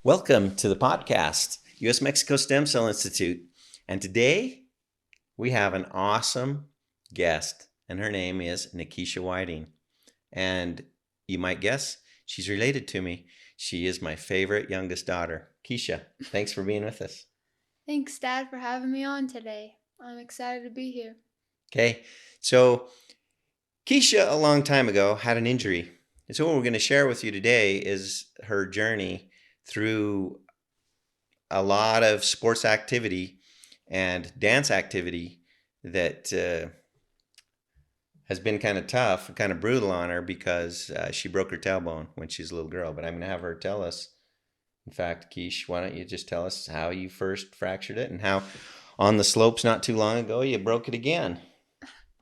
Welcome to the podcast, U.S. Mexico Stem Cell Institute. And today we have an awesome guest, and her name is Nikisha Whiting. And you might guess she's related to me. She is my favorite youngest daughter. Keisha, thanks for being with us. Thanks, Dad, for having me on today. I'm excited to be here. Okay, so Keisha, a long time ago, had an injury. And so what we're going to share with you today is her journey through a lot of sports activity and dance activity that has been kind of tough, kind of brutal on her because she broke her tailbone when she was a little girl. But I'm going to have her tell us. In fact, Keish, why don't you just tell us how you first fractured it and how on the slopes not too long ago you broke it again?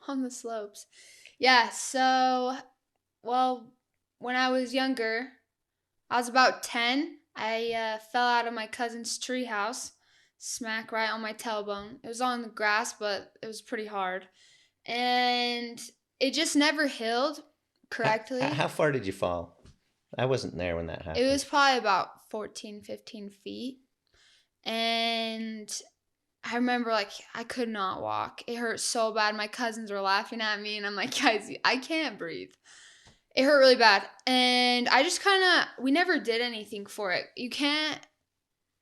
On the slopes. Yeah, when I was younger, I was about 10. I fell out of my cousin's treehouse, smack right on my tailbone. It was on the grass, but it was pretty hard. And it just never healed correctly. How far did you fall? I wasn't there when that It happened. was probably about 14, 15 feet. And I remember I could not walk. It hurt so bad. My cousins were laughing at me and I'm like, guys, I can't breathe. It hurt really bad. And I just we never did anything for it. You can't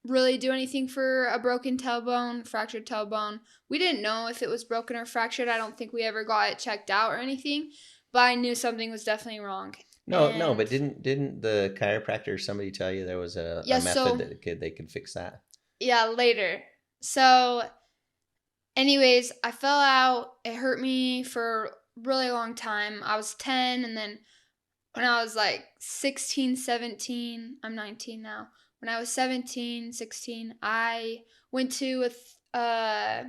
really do anything for a broken tailbone, fractured tailbone. We didn't know if it was broken or fractured. I don't think we ever got it checked out or anything, but I knew something was definitely wrong. No, but didn't the chiropractor or somebody tell you there was a Yeah, method that they could fix that? yeah, later. So anyways, I fell out. It hurt me for a really long time. I was 10, and then when I was 16, 17, I'm 19 now. When I was 17, 16, I went to a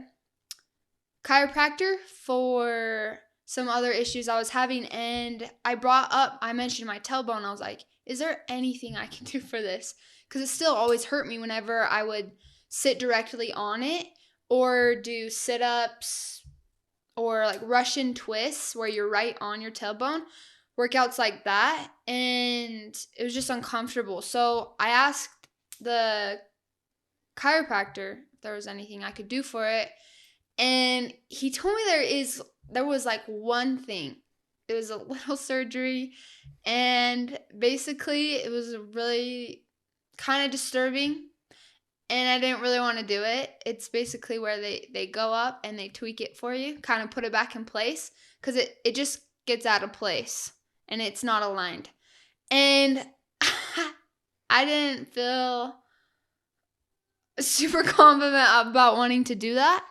chiropractor for some other issues I was having, and I mentioned my tailbone. I was like, is there anything I can do for this? Because it still always hurt me whenever I would sit directly on it or do sit-ups or Russian twists where you're right on your tailbone, workouts like that, and it was just uncomfortable. So I asked the chiropractor if there was anything I could do for it, and he told me there was one thing. It was a little surgery, and basically it was really kind of disturbing, and I didn't really want to do it. It's basically where they go up and they tweak it for you, kind of put it back in place, because it just gets out of place and it's not aligned. And I didn't feel super confident about wanting to do that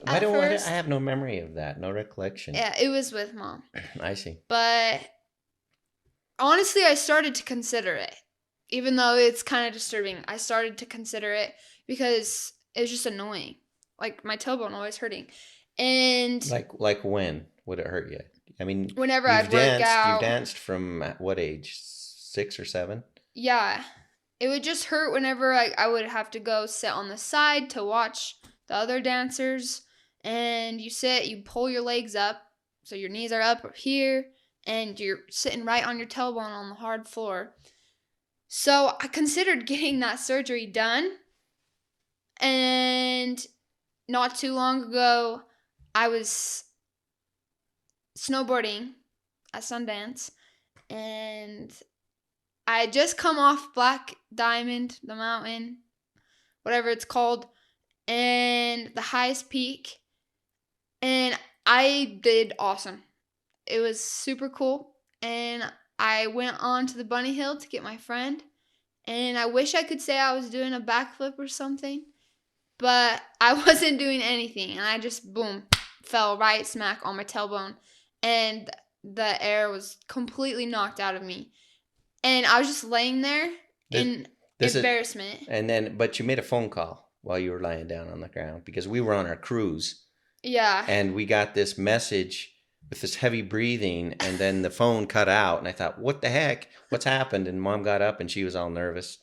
I at don't. I first. have no memory of that. No recollection. Yeah, it was with Mom. I see. But honestly, I started to consider it. Even though it's kind of disturbing, I started to consider it because it was just annoying. Like my tailbone always hurting. And Like when would it hurt you? I mean, whenever you've I'd work danced. You've out, danced from what age? 6 or 7? yeah, it would just hurt whenever I would have to go sit on the side to watch the other dancers. And you sit, you pull your legs up, so your knees are up here, and you're sitting right on your tailbone on the hard floor. So I considered getting that surgery done, and not too long ago, I was snowboarding at Sundance, and I had just come off Black Diamond, the mountain, whatever it's called, and the highest peak, and I did awesome. It was super cool, and I went on to the bunny hill to get my friend, and I wish I could say I was doing a backflip or something, but I wasn't doing anything, and I just, boom, fell right smack on my tailbone, and the air was completely knocked out of me. And I was just laying there This, in this is, embarrassment. but you made a phone call while you were lying down on the ground because we were on our cruise Yeah. and we got this message with this heavy breathing, and then the phone cut out, and I thought, what the heck? What's happened? And Mom got up and she was all nervous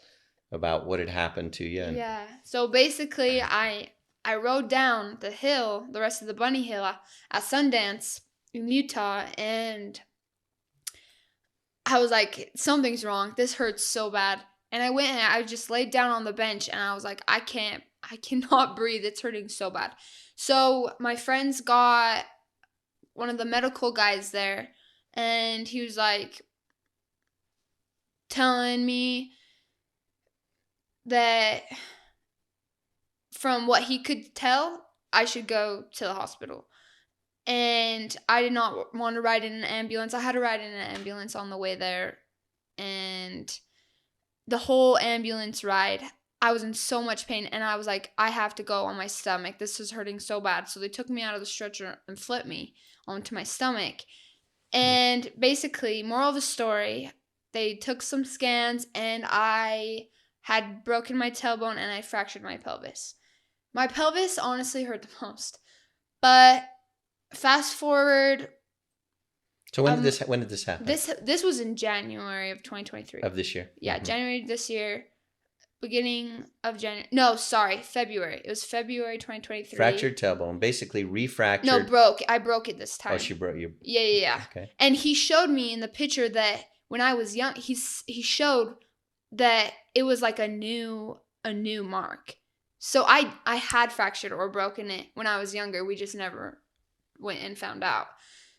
about what had happened to you. Yeah. So basically, I rode down the hill, the rest of the bunny hill at Sundance in Utah, and I was like, something's wrong. This hurts so bad. And I went and I just laid down on the bench and I was like, I cannot breathe. It's hurting so bad. So my friends got one of the medical guys there, and he was like telling me that from what he could tell, I should go to the hospital. And I did not want to ride in an ambulance. I had to ride in an ambulance on the way there. And the whole ambulance ride, I was in so much pain. And I was like, I have to go on my stomach. This is hurting so bad. So they took me out of the stretcher and flipped me onto my stomach. And basically, moral of the story, they took some scans and I had broken my tailbone and I fractured my pelvis. My pelvis honestly hurt the most. But fast forward. So when did this happen? This was in January of 2023. Of this year? Yeah, January this year. Beginning of January. No, sorry, February. It was February 2023. Fractured tailbone, basically refractured. No, broke. I broke it this time. Oh, she broke you. Yeah. Okay. And he showed me in the picture that when I was young, he showed that it was like a new mark. So I had fractured or broken it when I was younger. We just never went and found out.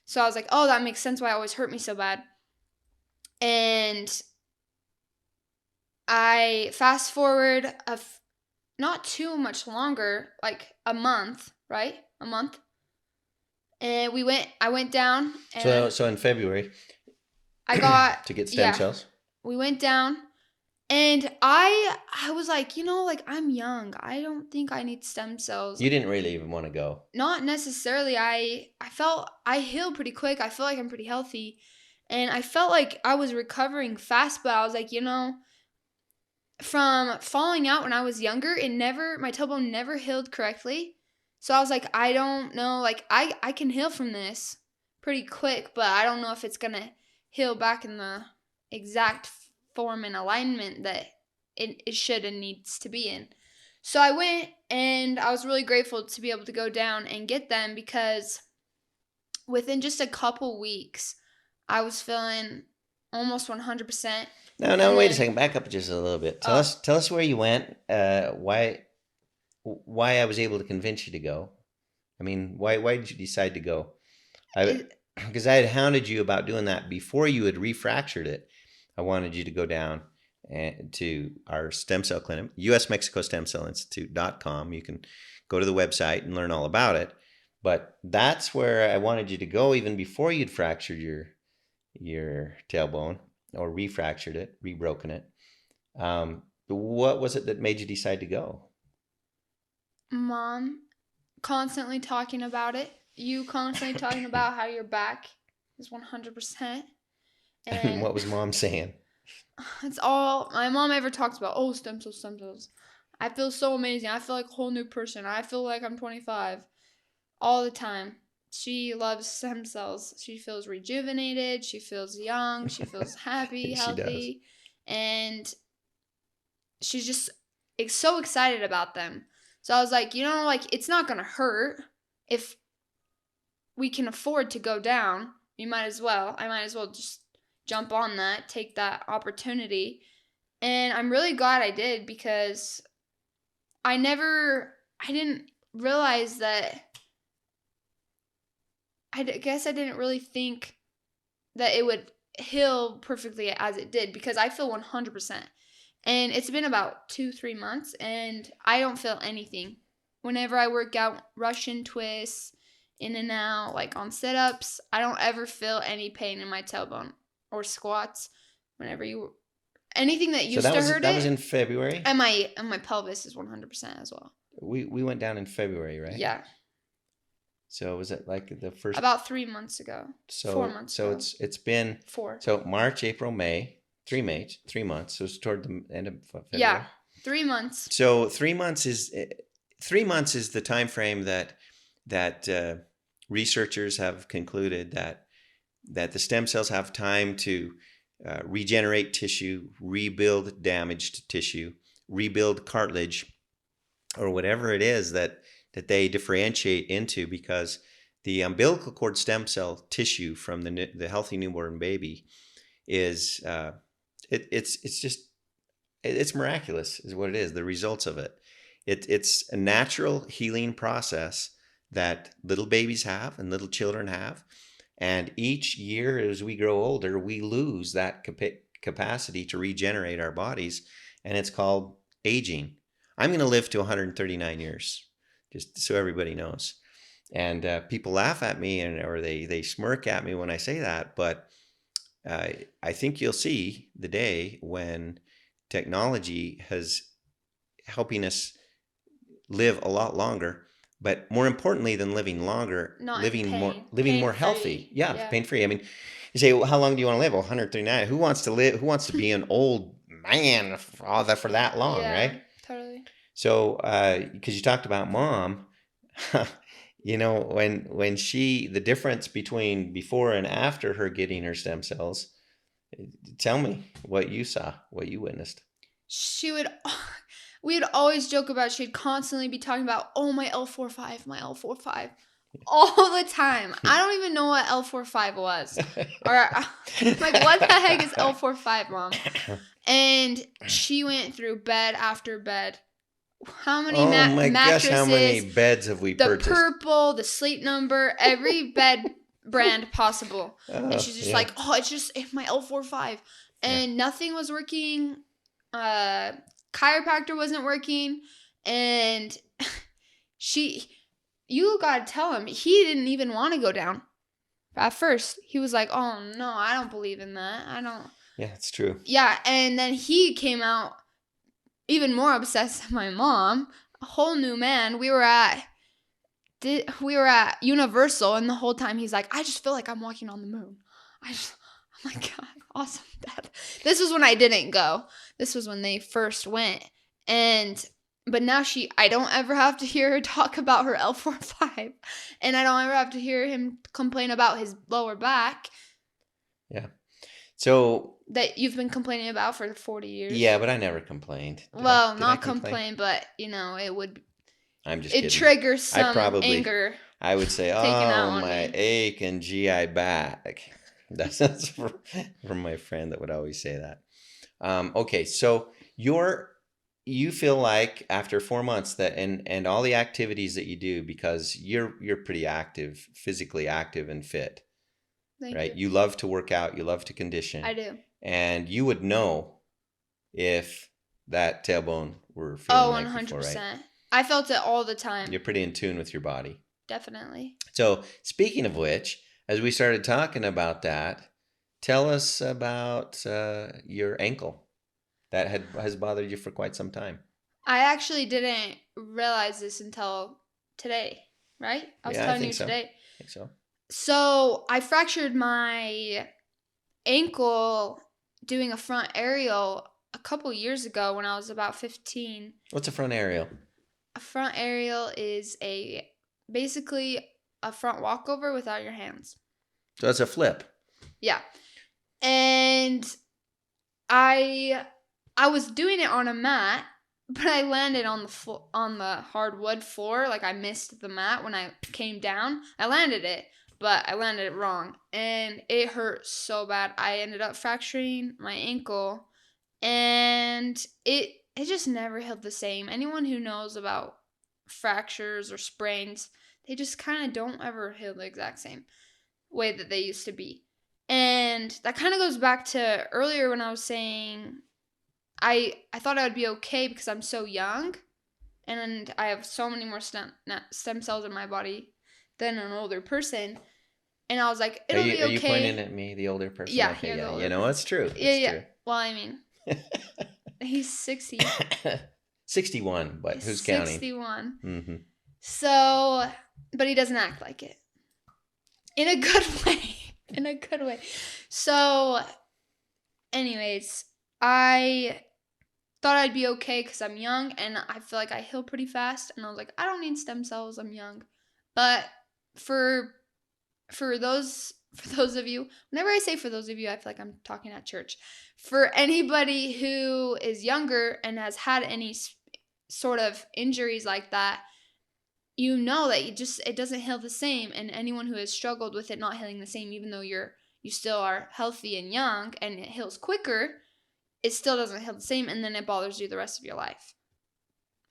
So I was like, oh, that makes sense why it always hurt me so bad. And I fast forward not too much longer, like a month, right? A month. And I went down. And so in February, I got to get stem cells. We went down. And I was like, like I'm young. I don't think I need stem cells. You didn't really even want to go. Not necessarily. I felt I healed pretty quick. I feel like I'm pretty healthy. And I felt like I was recovering fast, but I was like, from falling out when I was younger, my tailbone never healed correctly. So I was like, I don't know, like I can heal from this pretty quick, but I don't know if it's going to heal back in the exact form and alignment that it should and needs to be in. So I went and I was really grateful to be able to go down and get them because within just a couple weeks, I was feeling almost 100%. No, wait a second. Back up just a little bit. Tell us where you went, why I was able to convince you to go. I mean, why did you decide to go? Because I had hounded you about doing that before you had refractured it. I wanted you to go down to our stem cell clinic, usmexicostemcellinstitute.com. You can go to the website and learn all about it. But that's where I wanted you to go even before you'd fractured your tailbone or refractured it, rebroken it. What was it that made you decide to go? Mom constantly talking about it. You constantly talking about how your back is 100%. And what was Mom saying? It's all my mom ever talks about. Oh, stem cells. I feel so amazing. I feel like a whole new person. I feel like I'm 25 all the time. She loves stem cells. She feels rejuvenated. She feels young. She feels happy, healthy. And she's just so excited about them. So I was like, it's not going to hurt. If we can afford to go down, I might as well just jump on that, take that opportunity. And I'm really glad I did because I didn't realize that, I guess I didn't really think that it would heal perfectly as it did because I feel 100%. And it's been about 2-3 months and I don't feel anything. Whenever I work out Russian twists, in and out, like on sit-ups, I don't ever feel any pain in my tailbone or squats. Anything that used to hurt that was in February? And my pelvis is 100% as well. We went down in February, right? Yeah. So was it like the first? About 3 months ago. 4 months ago. So it's been 4. So March, April, May, 3 months. So it's toward the end of February. Yeah, 3 months. So 3 months is the time frame that researchers have concluded that the stem cells have time to regenerate tissue, rebuild damaged tissue, rebuild cartilage, or whatever it is that they differentiate into, because the umbilical cord stem cell tissue from the healthy newborn baby is it's just it's miraculous, is what it is. The results of it. It's a natural healing process that little babies have and little children have. And each year, as we grow older, we lose that capacity to regenerate our bodies, and it's called aging. I'm going to live to 139 years, just so everybody knows. And people laugh at me, or they smirk at me when I say that. But I think you'll see the day when technology has helping us live a lot longer, but more importantly than living longer, Not in living more pain. living more Pain-free. healthy. Yeah, Yeah. pain free. I mean, you say, well, how long do you want to live? Well, 139. Who wants to live? Who wants to be an old man for that long, Yeah, right? totally. So, because you talked about mom, when the difference between before and after her getting her stem cells, tell me what you saw, what you witnessed. She would, we would always joke about, she'd constantly be talking about, oh, my L45, my L45. All the time. I don't even know what L45 was. Or, like, what the heck is L45, Mom? And she went through bed after bed. How many Oh my gosh, how many mattresses, beds have we the purchased? purple, the sleep number, every bed brand possible. And she's just Yeah. like, oh, it's my L45. And nothing was working. Chiropractor wasn't working. And you gotta tell him, he didn't even want to go down. At first, he was like, oh no, I don't believe in that. I don't. Yeah, it's true. Yeah, and then he came out even more obsessed than my mom. A whole new man. We were at Universal, and the whole time he's like, I just feel like I'm walking on the moon. I'm like, God, awesome, Dad. This was when I didn't go. This was when they first went. But now I don't ever have to hear her talk about her L45. And I don't ever have to hear him complain about his lower back. Yeah. So. That you've been complaining about for 40 years. Yeah, but I never complained. Did I complain, but, it would. I'm just kidding. It triggers some anger. I would say, oh, my ache and GI back. That's from my friend that would always say that. Okay, so you feel like after 4 months that and all the activities that you do, because you're pretty active, physically active and fit. Thank right? You. You love to work out, you love to condition. I do. And you would know if that tailbone were feeling like 100%. before, right? I felt it all the time. You're pretty in tune with your body. Definitely. So, speaking of which, as we started talking about that, tell us about your ankle that has bothered you for quite some time. I actually didn't realize this until today, right? I was telling you today. I think so. So, I fractured my ankle doing a front aerial a couple years ago when I was about 15. What's a front aerial? A front aerial is basically a front walkover without your hands. So it's a flip. Yeah. And I was doing it on a mat, but I landed on the hardwood floor. Like, I missed the mat when I came down. I landed it, but I landed it wrong, and it hurt so bad. I ended up fracturing my ankle, and it just never healed the same. Anyone who knows about fractures or sprains, they just kind of don't ever heal the exact same way that they used to be. And that kind of goes back to earlier when I was saying I thought I would be okay because I'm so young, and I have so many more stem cells in my body than an older person. And I was like, it'll be okay. Are you pointing at me, the older person? Yeah, okay, yeah. You know, it's true. Yeah. True. Well, I mean, he's 60. 61, but who's counting? 61. Mm-hmm. So, but he doesn't act like it. In a good way. In a good way. So, anyways, I thought I'd be okay because I'm young, and I feel like I heal pretty fast. And I was like, I don't need stem cells. I'm young. But for those of you, whenever I say for those of you, I feel like I'm talking at church. For anybody who is younger and has had any sort of injuries like that, you know that it doesn't heal the same. And anyone who has struggled with it not healing the same, even though you still are healthy and young and it heals quicker, it still doesn't heal the same, and then it bothers you the rest of your life.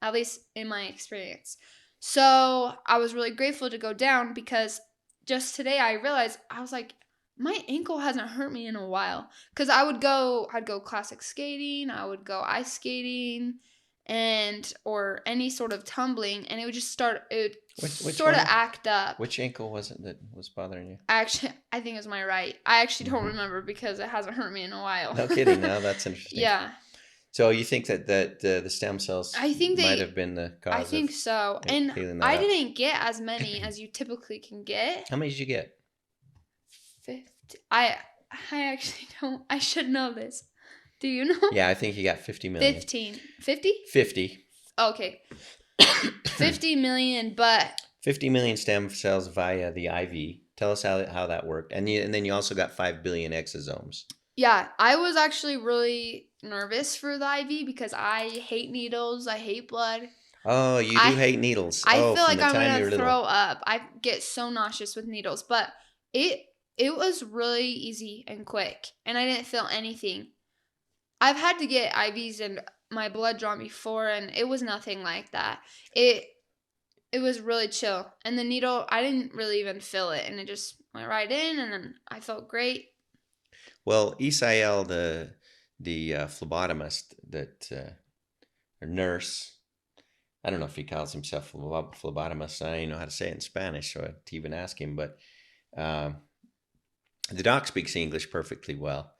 At least in my experience. So I was really grateful to go down because just today I realized, I was like, my ankle hasn't hurt me in a while. Because I'd go classic skating, I would go ice skating, or any sort of tumbling, and it would just Which sort of one? act up. Which ankle was it that was bothering you? I think it was my right. I actually don't remember because it hasn't hurt me in a while. No kidding. No, that's interesting. Yeah. So you think that the stem cells might have been the cause? I think so. And I didn't get as many as you typically can get. How many did you get? 50. I actually don't. I should know this. Do you know? Yeah, I think you got 50 million. 15. 50? 50. Okay. 50 million, but 50 million stem cells via the IV. Tell us how that worked. And then you also got 5 billion exosomes. Yeah, I was actually really nervous for the IV because I hate needles. I hate blood. Oh, you do hate needles. I feel like I'm going to throw up. I get so nauseous with needles, but it was really easy and quick, and I didn't feel anything. I've had to get IVs and my blood drawn before, and it was nothing like that. It was really chill, and the needle, I didn't really even feel it, and it just went right in, and then I felt great. Well, Isael, the phlebotomist or nurse, I don't know if he calls himself phlebotomist. I don't even know how to say it in Spanish, so I had to even ask him. But the doc speaks English perfectly well.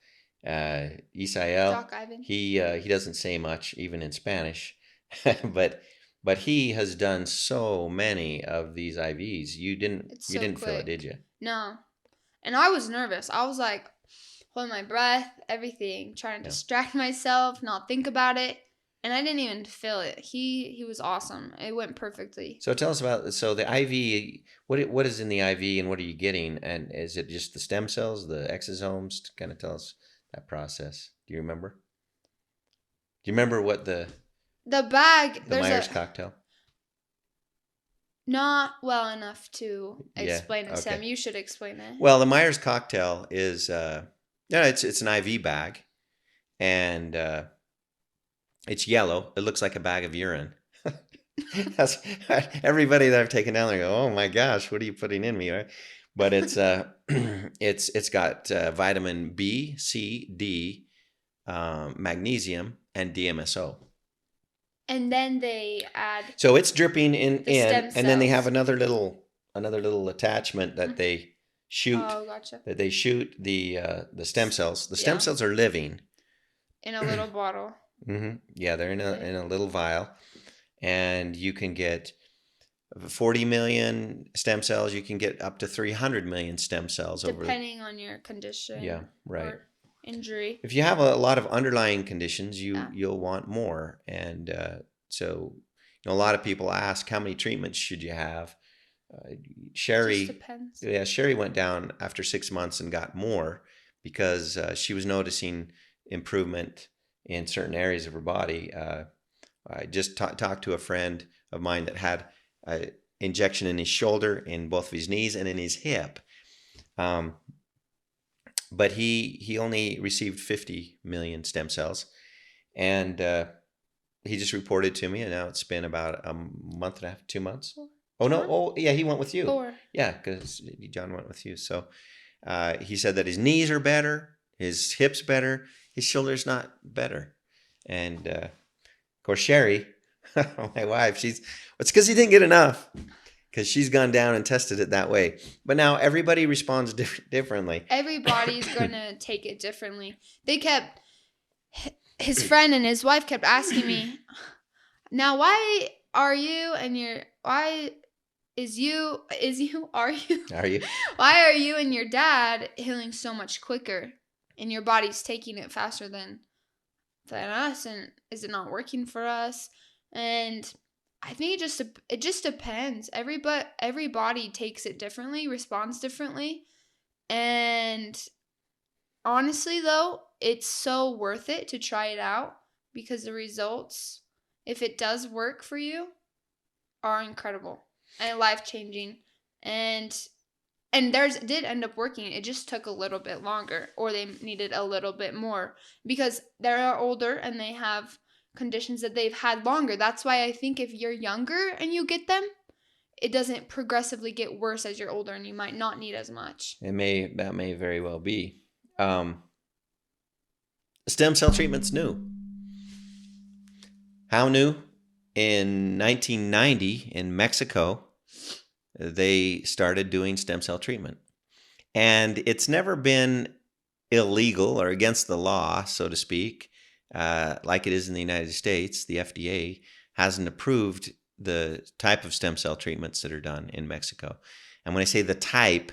Isael, Doc Ivan. he doesn't say much even in Spanish, but he has done so many of these IVs. You didn't feel it, did you? No, and I was nervous. I was like holding my breath, everything, trying to distract myself, not think about it. And I didn't even feel it. He was awesome. It went perfectly. So tell us about the IV. What is in the IV and what are you getting? And is it just the stem cells, the exosomes? Kind of tell us that process. Do you remember? Do you remember what the bag? The Myers cocktail? Not well enough to explain it, Sam. You should explain it. Well, the Myers cocktail is it's an IV bag, and it's yellow. It looks like a bag of urine. That's everybody that I've taken down there go, oh my gosh, what are you putting in me? Right? But it's it's got vitamin B, C, D, magnesium, and DMSO. And then they add. So it's dripping in, and then they have another little attachment that they shoot. Oh, gotcha. That they shoot the stem cells. The stem cells are living in a little bottle. Mm-hmm. Yeah, they're in a little vial, and you can get 40 million stem cells. You can get up to 300 million stem cells depending on your condition. Yeah, right. Or injury. If you have a lot of underlying conditions, you'll want more, and so a lot of people ask how many treatments should you have. Sherry, just depends. Yeah, Sherry went down after 6 months and got more because she was noticing improvement in certain areas of her body. I just talked to a friend of mine that had an injection in his shoulder, in both of his knees, and in his hip. But he only received 50 million stem cells, and he just reported to me, and now it's been about a month and a half, 2 months. Oh, no. Oh, yeah, he went with you. 4. Yeah, because John went with you. So he said that his knees are better, his hips better, his shoulders not better. And of course, Sherry, my wife, it's because he didn't get enough, because she's gone down and tested it that way. But now everybody responds differently. Everybody's going to take it differently. His friend and his wife kept asking me, now why are you and your dad healing so much quicker, and your body's taking it faster than us, and is it not working for us? And I think it just depends. Every body takes it differently, responds differently, and honestly though, it's so worth it to try it out, because the results, if it does work for you, are incredible and life-changing. And And theirs did end up working. It just took a little bit longer, or they needed a little bit more because they're older and they have conditions that they've had longer. That's why I think if you're younger and you get them, it doesn't progressively get worse as you're older, and you might not need as much. That may very well be. Stem cell treatment's new. How new? In 1990 in Mexico, they started doing stem cell treatment. And it's never been illegal or against the law, so to speak, like it is in the United States. The FDA hasn't approved the type of stem cell treatments that are done in Mexico. And when I say the type,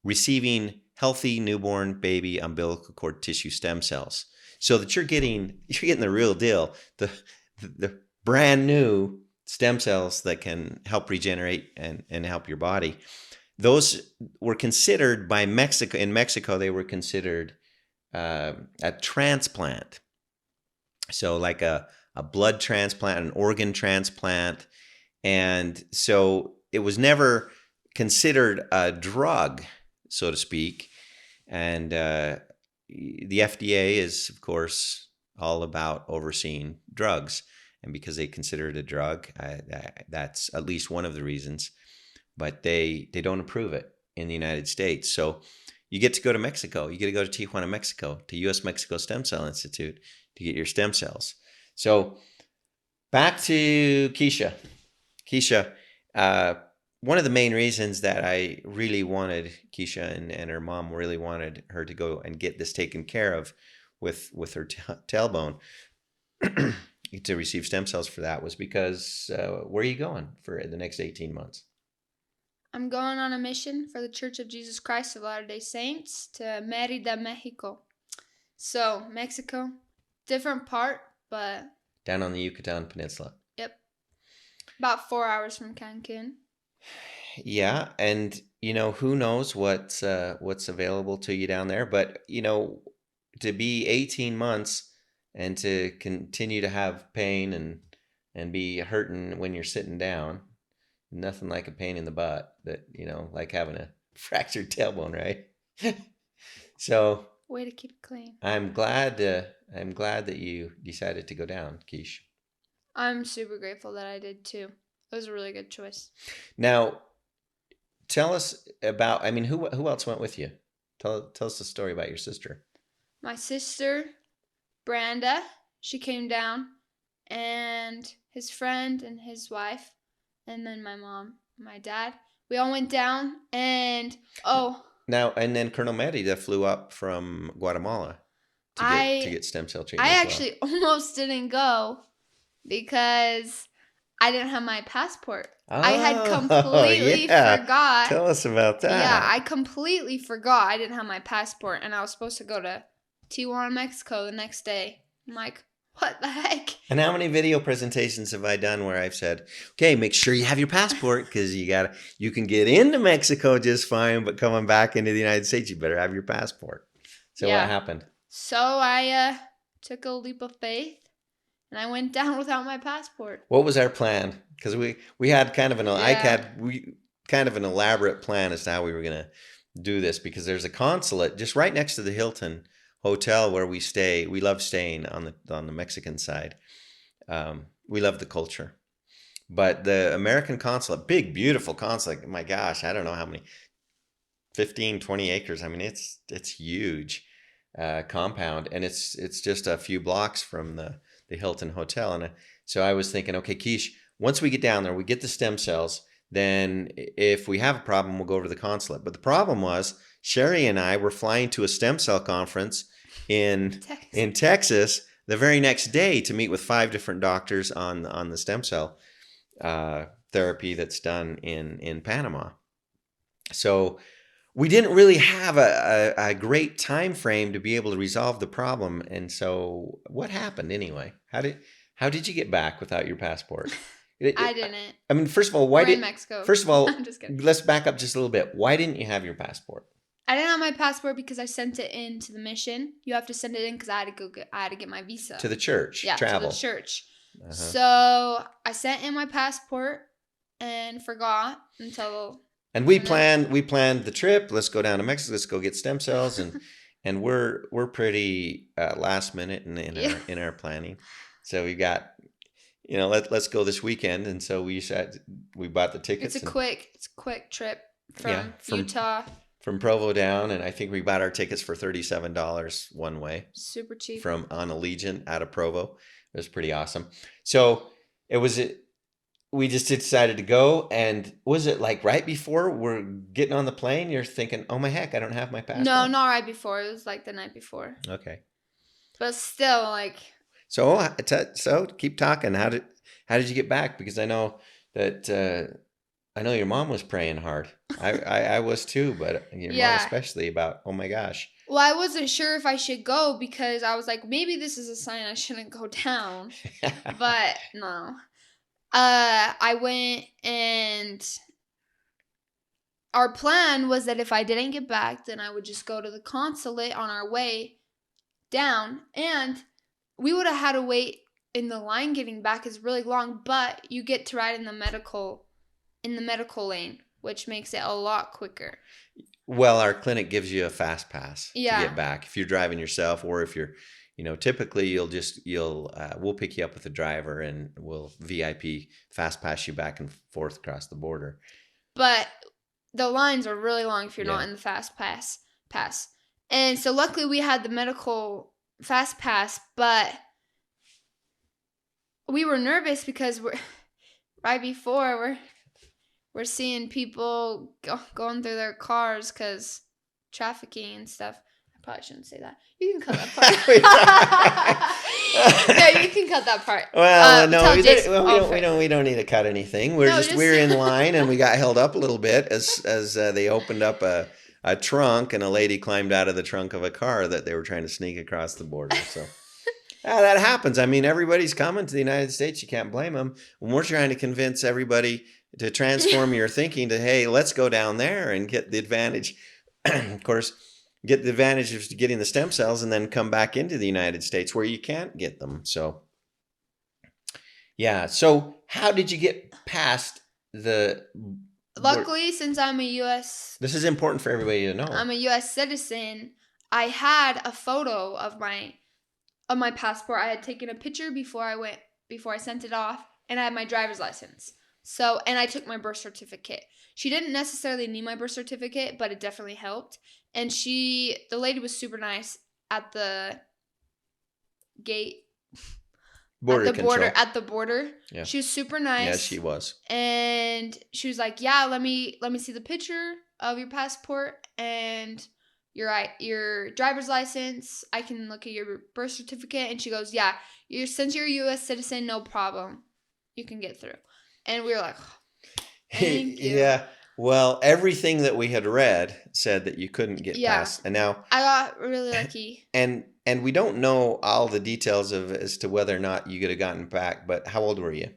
receiving healthy newborn baby umbilical cord tissue stem cells, so that you're getting the real deal, the brand new stem cells that can help regenerate and help your body. Those were considered by Mexico. In Mexico, they were considered a transplant. So like a blood transplant, an organ transplant. And so it was never considered a drug, so to speak. And the FDA is, of course, all about overseeing drugs. And because they consider it a drug, that's at least one of the reasons. But they don't approve it in the United States. So you get to go to Mexico. You get to go to Tijuana, Mexico, to US-Mexico Stem Cell Institute to get your stem cells. So back to Keisha. Keisha, one of the main reasons that I really wanted Keisha and her mom really wanted her to go and get this taken care of with her tailbone to receive stem cells for that was because where are you going for the next 18 months? I'm going on a mission for the Church of Jesus Christ of Latter-day Saints to Mérida, Mexico. So, Mexico, different part, but... Down on the Yucatan Peninsula. Yep. About 4 hours from Cancun. Yeah, and who knows what's available to you down there, but to be 18 months and to continue to have pain and be hurting when you're sitting down, nothing like a pain in the butt that like having a fractured tailbone, right? So way to keep it clean. I'm glad that you decided to go down, Keish. I'm super grateful that I did too. It was a really good choice. Now, tell us about, who else went with you? Tell us the story about your sister. My sister, Branda, she came down, and his friend and his wife, and then my mom, my dad. We all went down, and and then Colonel Merida flew up from Guatemala to get stem cell treatment. I actually almost didn't go because I didn't have my passport. I had completely forgot. Tell us about that. Yeah, I completely forgot I didn't have my passport, and I was supposed to go to Tijuana, Mexico the next day. I'm like, what the heck? And how many video presentations have I done where I've said, okay, make sure you have your passport because you can get into Mexico just fine, but coming back into the United States, you better have your passport. So what happened? So I took a leap of faith, and I went down without my passport. What was our plan? Because we had kind of an elaborate plan as to how we were going to do this, because there's a consulate just right next to the Hilton Hotel where we stay. We love staying on the Mexican side. We love the culture. But the American consulate, big, beautiful consulate, my gosh, I don't know how many, 15, 20 acres. It's huge compound, and it's just a few blocks from the Hilton Hotel. And so I was thinking, okay, Keish, once we get down there, we get the stem cells, then if we have a problem, we'll go over to the consulate. But the problem was Sherry and I were flying to a stem cell conference in Texas the very next day to meet with 5 different doctors on the stem cell therapy that's done in Panama. So we didn't really have a great time frame to be able to resolve the problem. And so what happened anyway? How did you get back without your passport? I didn't. First of all, Mexico. First of all, I'm just kidding. Let's back up just a little bit. Why didn't you have your passport? I didn't have my passport because I sent it in to the mission. You have to send it in because I had to get my visa to the church. Yeah, travel to the church. So I sent in my passport and forgot until And I know. we planned the trip. Let's go down to Mexico. Let's go get stem cells, and we're pretty last minute Yeah. in our planning. So we got, let's go this weekend, and so we bought the tickets, and It's a quick trip yeah, from Utah. from Provo down, and I think we bought our tickets for $37 one way Super cheap. from on Allegiant out of Provo. It was pretty awesome. So it was we just decided to go, and was it like right before we're getting on the plane? You're thinking, "Oh my heck, I don't have my No, passport." not right before. It was like the night before. Okay. But still, like, So keep talking. How did you get back? Because I know your mom was praying hard. I was too, but your mom yeah. especially about, oh my gosh. Well, I wasn't sure if I should go because I was like, maybe this is a sign I shouldn't go down. But no. I went, and our plan was that if I didn't get back, then I would just go to the consulate on our way down, and we would have had to wait in the line. Getting back is really long, but you get to ride in the medical lane, which makes it a lot quicker. Well, our clinic gives you a fast pass to Yeah. get back if you're driving yourself, or if you're, typically we'll pick you up with a driver, and we'll VIP fast pass you back and forth across the border. But the lines are really long if you're Yeah. not in the fast pass. And so luckily we had the medical fast pass, but we were nervous because right before we're seeing people going through their cars because trafficking and stuff. I probably shouldn't say that. You can cut that part. No, you can cut that part. Well, no, we don't need to cut anything. We're in line, and we got held up a little bit as they opened up a trunk, and a lady climbed out of the trunk of a car that they were trying to sneak across the border. So that happens. I mean, everybody's coming to the United States. You can't blame them. When we're trying to convince everybody to transform your thinking to, hey, let's go down there and get the advantage. Of course, get the advantage of getting the stem cells, and then come back into the United States where you can't get them. So, yeah. So how did you get past the... Luckily, since I'm a U.S. This is important for everybody to know. I'm a U.S. citizen. I had a photo of my passport. I had taken a picture before I sent it off, and I had my driver's license. So, and I took my birth certificate. She didn't necessarily need my birth certificate, but it definitely helped. And the lady was super nice at the gate. At the border. Yeah. She was super nice. Yeah, she was. And she was like, "Yeah, let me see the picture of your passport and your driver's license. I can look at your birth certificate." And she goes, "Yeah, since you're a U.S. citizen, no problem. You can get through." And we were like, oh, thank you. Yeah. Well, everything that we had read said that you couldn't get past. And now I got really lucky. And we don't know all the details as to whether or not you could have gotten back, but how old were you?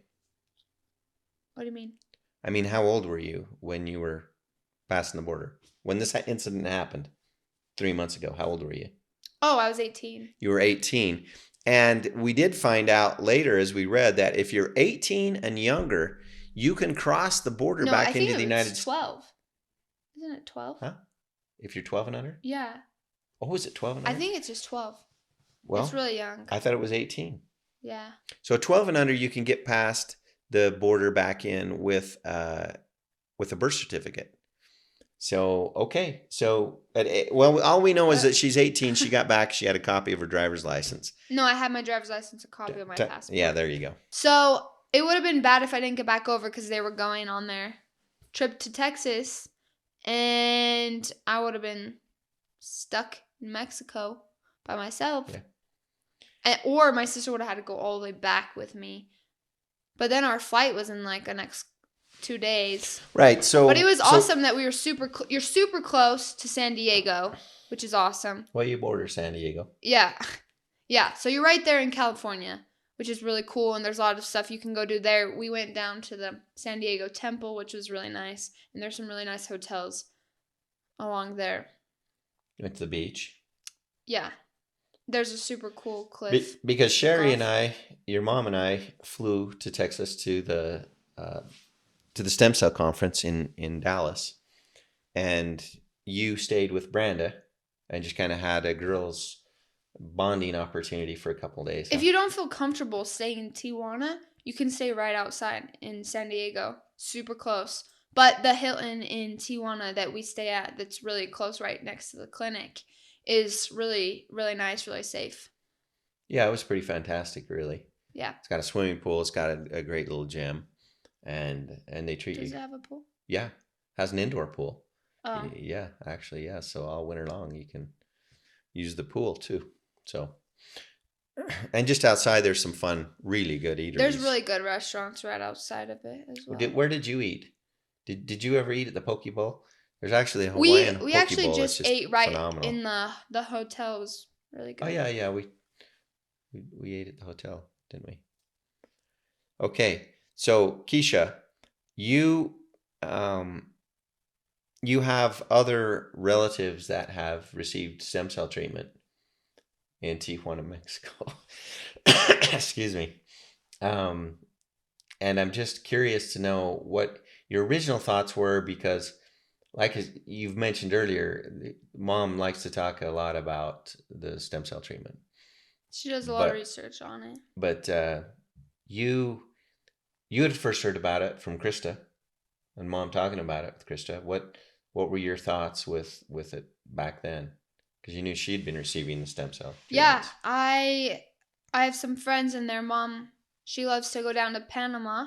What do you mean? I mean, how old were you when you were passing the border? When this incident happened 3 months ago, how old were you? Oh, I was 18. You were 18. And we did find out later as we read that if you're 18 and younger, you can cross the border back into the United States. 12. Isn't it 12? Huh? If you're 12 and under? Yeah. Oh, is it 12 and under? I think it's just 12. Well, it's really young. I thought it was 18. Yeah. So 12 and under, you can get past the border back in with a birth certificate. So, okay. So, well, all we know is that she's 18. She got back. She had a copy of her driver's license. No, I had my driver's license, a copy of my passport. Yeah, there you go. So, it would have been bad if I didn't get back over because they were going on their trip to Texas. And I would have been stuck in Mexico by myself. Yeah. Or my sister would have had to go all the way back with me. But then our flight was in like the next 2 days. Right. So, but it was awesome that we were you're super close to San Diego, which is awesome. Well, you border San Diego. Yeah. Yeah. So you're right there in California, which is really cool. And there's a lot of stuff you can go do there. We went down to the San Diego Temple, which was really nice. And there's some really nice hotels along there. You went to the beach? Yeah. There's a super cool cliff. Because Sherry and I, your mom and I, flew to Texas to the stem cell conference in Dallas. and you stayed with Branda and just kind of had a girls' bonding opportunity for a couple of days. If you don't feel comfortable staying in Tijuana, you can stay right outside in San Diego, super close. But the Hilton in Tijuana that we stay at, that's really close, right next to the clinic, is really, really nice, really safe. Yeah, it was pretty fantastic, really. Yeah. It's got a swimming pool. It's got a great little gym, and they treat Does you. it have a pool? Yeah, has an indoor pool. Oh. Yeah, actually, yeah. So all winter long, you can use the pool too. So, and just outside, there's some fun, really good eateries. There's really good restaurants right outside of it as well. Where did you eat? Did you ever eat at the Poke Bowl? There's actually a We Hawaiian we Poke actually Bowl. just It's just ate right phenomenal. in the hotel. It was really good. Oh yeah, we ate at the hotel, didn't we? Okay, so Keisha, you um you have other relatives that have received stem cell treatment in Tijuana, Mexico. Excuse me. Um, and I'm just curious to know what your original thoughts were because, like you've mentioned earlier, Mom likes to talk a lot about the stem cell treatment. She does a lot of research on it. But you had first heard about it from Krista, and Mom talking about it with Krista. What were your thoughts with it back then? Because you knew she'd been receiving the stem cell treatments. Yeah, I have some friends and their mom, she loves to go down to Panama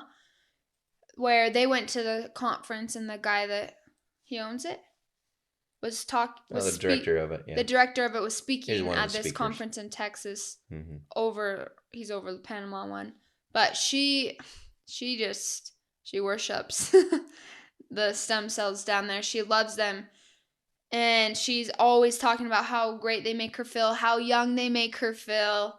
where they went to the conference and the guy that he owns it was the director of it. Yeah. The director of it was speaking at this speakers. conference in Texas. He's over the Panama one. But she worships the stem cells down there. She loves them. And she's always talking about how great they make her feel, how young they make her feel.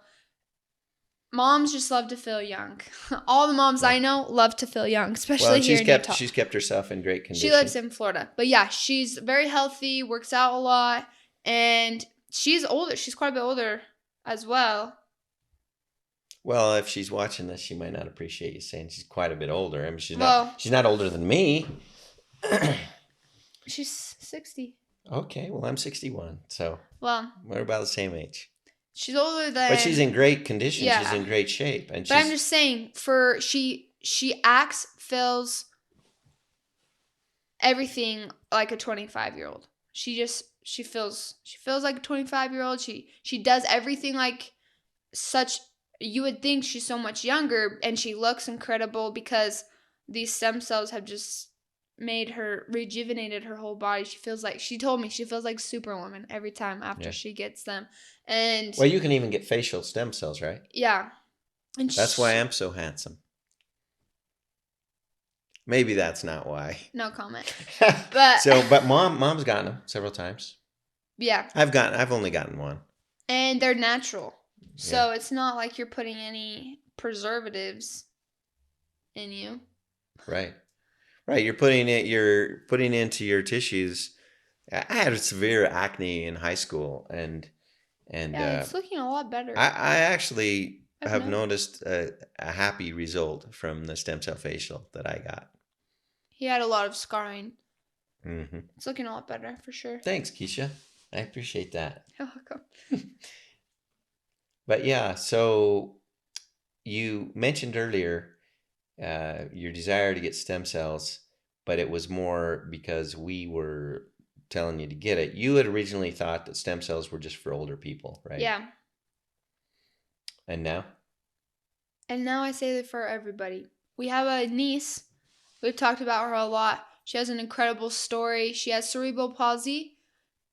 Moms just love to feel young. All the moms I know love to feel young, especially here in Utah. She's kept herself in great condition. She lives in Florida. But yeah, she's very healthy, works out a lot, and she's older. She's quite a bit older as well. Well, if she's watching this, she might not appreciate you saying she's quite a bit older. I mean, she's not older than me. She's 60. Okay, well, I'm 61, so we're about the same age. She's older than. But she's in great condition. Yeah. She's in great shape, and but I'm just saying, she acts, feels everything like a 25-year-old. She feels like a 25-year-old. She does everything like such. You would think she's so much younger, and she looks incredible because these stem cells have just rejuvenated her whole body. She told me she feels like Superwoman every time after she gets them. And well, you can even get facial stem cells, right? Yeah. And that's why I'm so handsome. Maybe that's not why. No comment. But mom's gotten them several times. Yeah. I've only gotten one. And they're natural. So it's not like you're putting any preservatives in you. Right. Right, you're putting into your tissues. I had severe acne in high school, and it's looking a lot better. I actually have noticed a happy result from the stem cell facial that I got. He had a lot of scarring. Mm-hmm. It's looking a lot better for sure. Thanks, Keisha. I appreciate that. You're welcome. But yeah, so you mentioned earlier your desire to get stem cells, but it was more because we were telling you to get it. You had originally thought that stem cells were just for older people, right? Yeah. And now? And now I say that for everybody. We have a niece. We've talked about her a lot. She has an incredible story. She has cerebral palsy,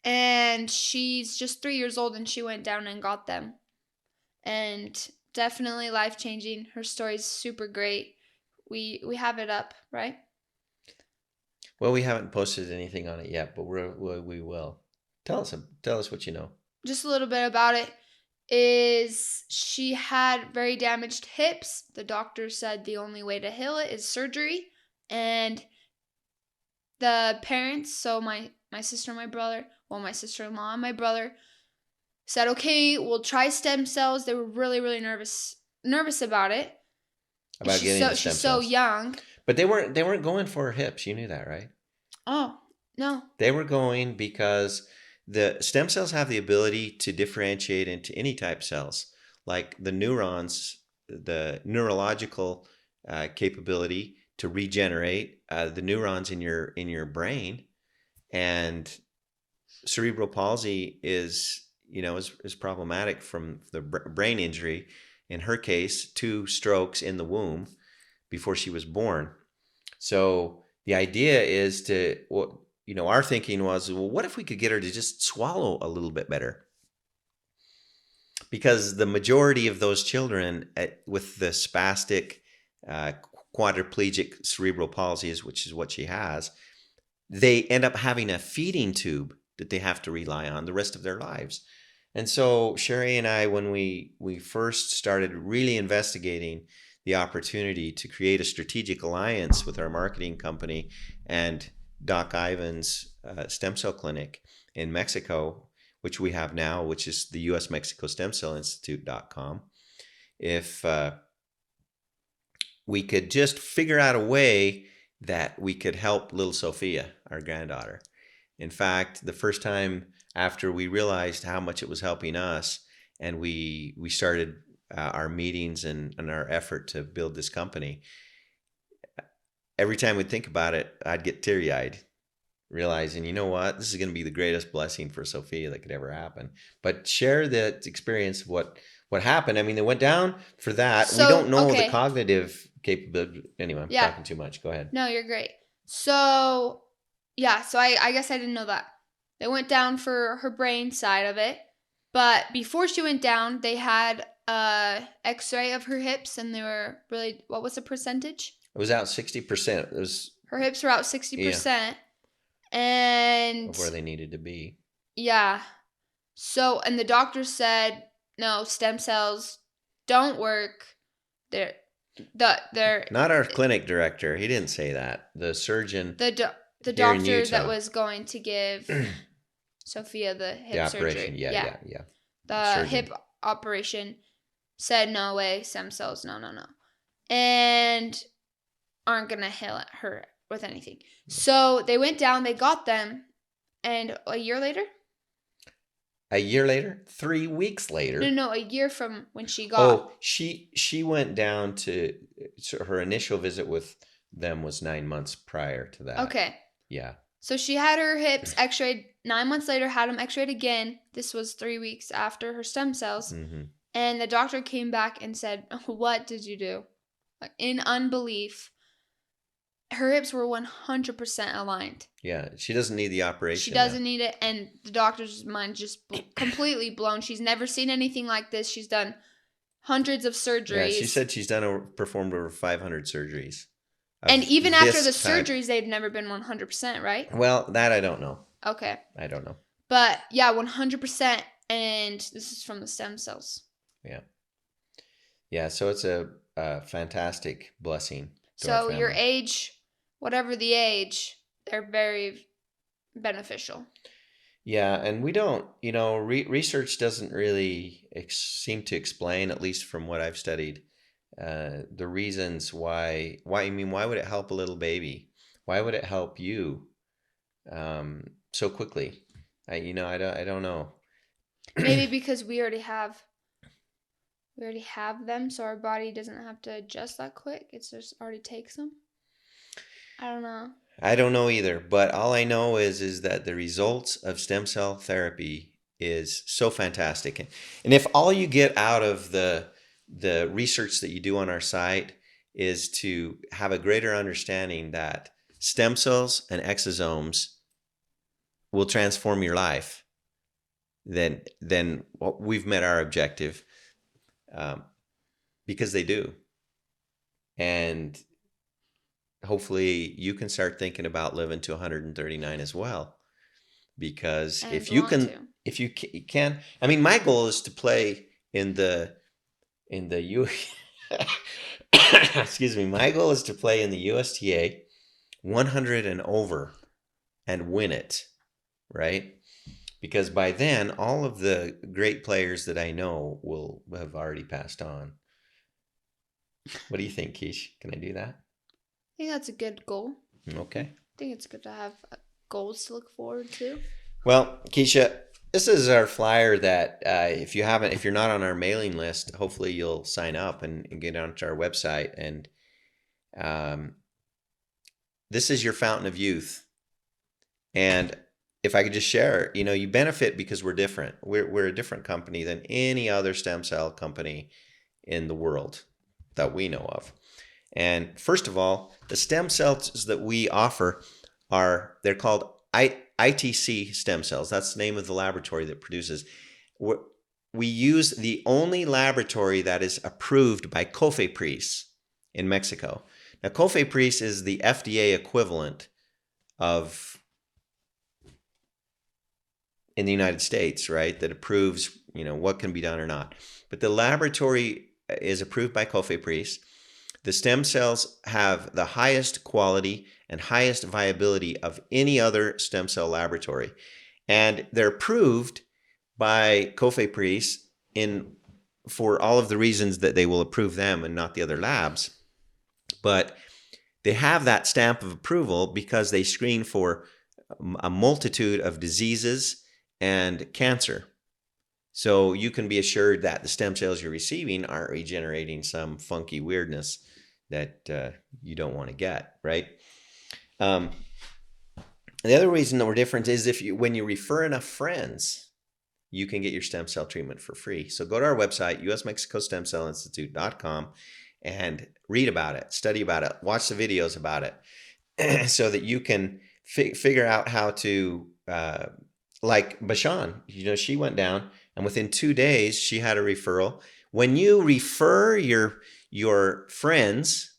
and she's just 3 years old, and she went down and got them. And definitely life-changing. Her story's super great. We have it up, right? Well, we haven't posted anything on it yet, but we will. Tell us what you know. Just a little bit about it is she had very damaged hips. The doctor said the only way to heal it is surgery. And the parents, so my sister and my brother, my sister-in-law and my brother, said, okay, we'll try stem cells. They were really, really nervous about it. About getting the stem cells. She's so young. But they weren't going for her hips. You knew that, right? Oh, No. They were going because the stem cells have the ability to differentiate into any type cells, like the neurons, the neurological capability to regenerate the neurons in your brain. And cerebral palsy is problematic from the brain injury. In her case, 2 strokes in the womb before she was born. So the idea is to, well, our thinking was, well, what if we could get her to just swallow a little bit better? Because the majority of those children with the spastic uh, quadriplegic cerebral palsy, which is what she has, they end up having a feeding tube that they have to rely on the rest of their lives. And so Sherry and I, when we first started really investigating the opportunity to create a strategic alliance with our marketing company and Doc Ivan's stem cell clinic in Mexico, which we have now, which is the US Mexico Stem Cell Institute.com. If we could just figure out a way that we could help little Sophia, our granddaughter. In fact, the first time after we realized how much it was helping us, and we started our meetings and our effort to build this company, every time we'd think about it, I'd get teary-eyed, realizing, you know what, this is going to be the greatest blessing for Sophia that could ever happen. But share the experience of what happened. I mean, they went down for that. We don't know the cognitive capability. Anyway, I'm talking too much. Go ahead. No, you're great. So, yeah, so I guess I didn't know that. They went down for her brain side of it. But before she went down, they had a x-ray of her hips, and they were really, what was the percentage? It was out 60%. It was, her hips were out 60%. And of where they needed to be. Yeah. So, and the doctor said, no, stem cells don't work. They're not our clinic director. He didn't say that. The surgeon. The doctor that was going to give Sophia the hip operation. surgery. Yeah. The surgeon. Hip operation said, no way, stem cells, no. And aren't going to heal her with anything. So they went down, they got them, and a year later? 3 weeks later. No, a year from when she got. Oh, she went down to, so her initial visit with them was 9 months prior to that. Okay. Yeah. So she had her hips x-rayed 9 months later, had them x-rayed again. This was 3 weeks after her stem cells. Mm-hmm. And the doctor came back and said, what did you do? Like, in unbelief, her hips were 100% aligned. Yeah, she doesn't need the operation. She doesn't need it, and the doctor's mind just completely blown. She's never seen anything like this. She's done hundreds of surgeries. Yeah, she said she's performed over 500 surgeries. And even after the surgeries, they've never been 100%, right? Well, that I don't know. Okay. I don't know. But yeah, 100%, and this is from the stem cells. Yeah. Yeah, so it's a fantastic blessing. So your age, whatever the age, they're very beneficial. Yeah, and we don't, research doesn't really seem to explain, at least from what I've studied, the reasons why. I mean, why would it help a little baby? Why would it help you so quickly? I don't know. Maybe because we already have them, so our body doesn't have to adjust that quick. It just already takes them. I don't know. I don't know either, but all I know is that the results of stem cell therapy is so fantastic. And if all you get out of the research that you do on our site is to have a greater understanding that stem cells and exosomes will transform your life, then we've met our objective, because they do. And hopefully you can start thinking about living to 139 as well, because if you can, I mean, my goal is to play in the excuse me, my goal is to play in the USTA 100 and over and win it, right? Because by then all of the great players that I know will have already passed on. What do you think, Keish? Can I do that? I think that's a good goal. Okay. I think it's good to have goals to look forward to? Well, Keisha, this is our flyer that if you're not on our mailing list, hopefully you'll sign up and get onto our website. And um, this is your fountain of youth. And if I could just share, you benefit because we're different. We're a different company than any other stem cell company in the world that we know of. And first of all, the stem cells that we offer they're called ITC stem cells. That's the name of the laboratory that produces. We use the only laboratory that is approved by COFEPRIS in Mexico. Now, COFEPRIS is the FDA equivalent of in the United States, right? That approves, what can be done or not. But the laboratory is approved by COFEPRIS. The stem cells have the highest quality and highest viability of any other stem cell laboratory. And they're approved by COFEPRIS for all of the reasons that they will approve them and not the other labs. But they have that stamp of approval because they screen for a multitude of diseases and cancer. So you can be assured that the stem cells you're receiving aren't regenerating some funky weirdness that you don't want to get, right? The other reason that we're different is when you refer enough friends, you can get your stem cell treatment for free. So go to our website, usmexicostemcellinstitute.com, and read about it, study about it, watch the videos about it, so that you can figure out how to, like Bashan, she went down, and within 2 days, she had a referral. When you refer your friends,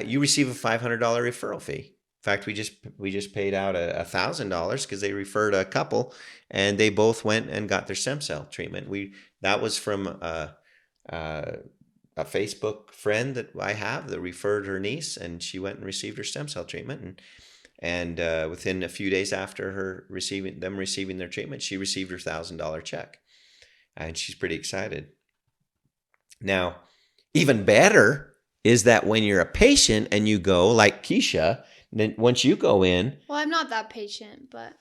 you receive a $500 referral fee. In fact, we just paid out $1,000 because they referred a couple, and they both went and got their stem cell treatment. That was from a Facebook friend that I have that referred her niece, and she went and received her stem cell treatment. And within a few days after receiving their treatment, she received her $1,000 check, and she's pretty excited. Now, even better is that when you're a patient and you go, like Keisha, then once you go in. Well, I'm not that patient, but.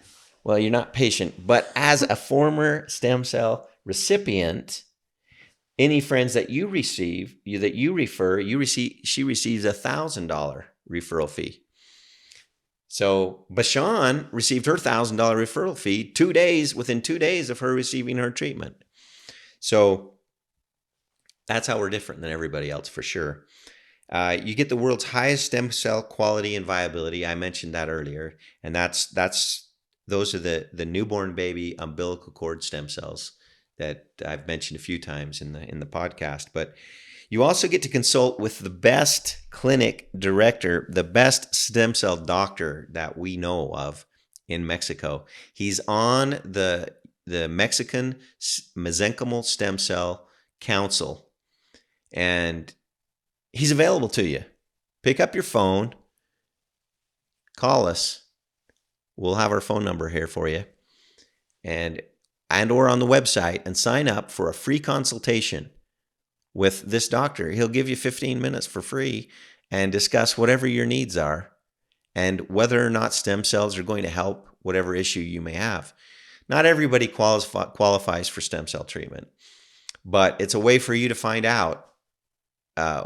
Well, you're not patient, but as a former stem cell recipient, any friends that you receive, that you refer, she receives a $1,000 referral fee. So Bashan received her $1,000 referral fee within 2 days of her receiving her treatment. So that's how we're different than everybody else, for sure. You get the world's highest stem cell quality and viability. I mentioned that earlier, and those are the newborn baby umbilical cord stem cells that I've mentioned a few times in the podcast. But you also get to consult with the best clinic director, the best stem cell doctor that we know of in Mexico. He's on the Mexican Mesenchymal Stem Cell Council, and he's available to you. Pick up your phone, call us. We'll have our phone number here for you, and or on the website, and sign up for a free consultation with this doctor. He'll give you 15 minutes for free and discuss whatever your needs are and whether or not stem cells are going to help whatever issue you may have. Not everybody qualifies for stem cell treatment, but it's a way for you to find out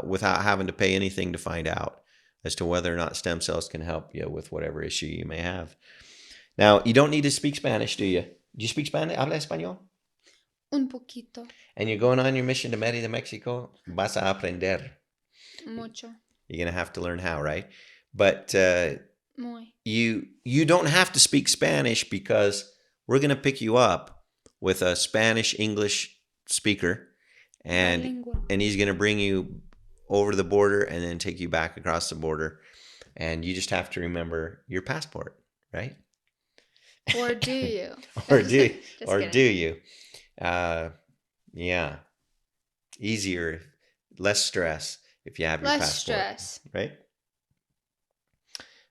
without having to pay anything to find out as to whether or not stem cells can help you with whatever issue you may have. Now, you don't need to speak Spanish, do you? Do you speak Spanish? ¿Habla español? Un poquito. And you're going on your mission to Mérida, Mexico? Vas a aprender. Mucho. You're going to have to learn how, right? But Muy. you don't have to speak Spanish, because we're going to pick you up with a Spanish-English speaker, and he's going to bring you over the border and then take you back across the border. And you just have to remember your passport, right? Or do you? or do you? Yeah. Easier, less stress if you have your passport. Less stress. Right?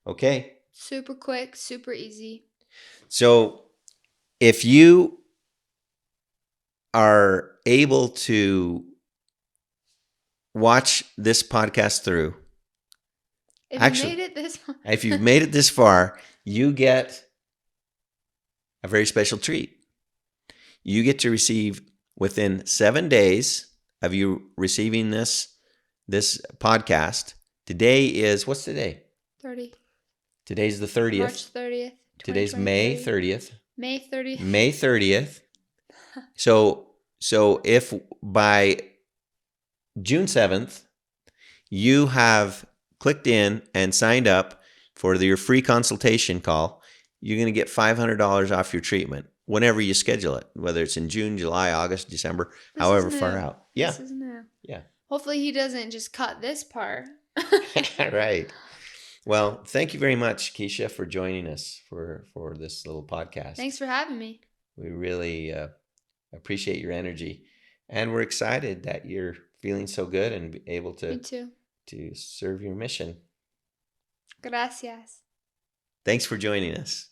Okay. Super quick, super easy. So if you are able to watch this podcast through, if you've made it this far, you get a very special treat. You get to receive within 7 days of you receiving this podcast. Today is, what's today? 30. Today's the 30th. March 30th. Today's May 30th. May 30th. May 30th. So if by June 7th you have clicked in and signed up for your free consultation call, you're going to get $500 off your treatment whenever you schedule it, whether it's in June, July, August, December, however far out. Yeah. This is new. Yeah. Hopefully he doesn't just cut this part. Right. Well, thank you very much, Keisha, for joining us for this little podcast. Thanks for having me. We really appreciate your energy, and we're excited that you're feeling so good and be able Me too. to serve your mission. Gracias. Thanks for joining us.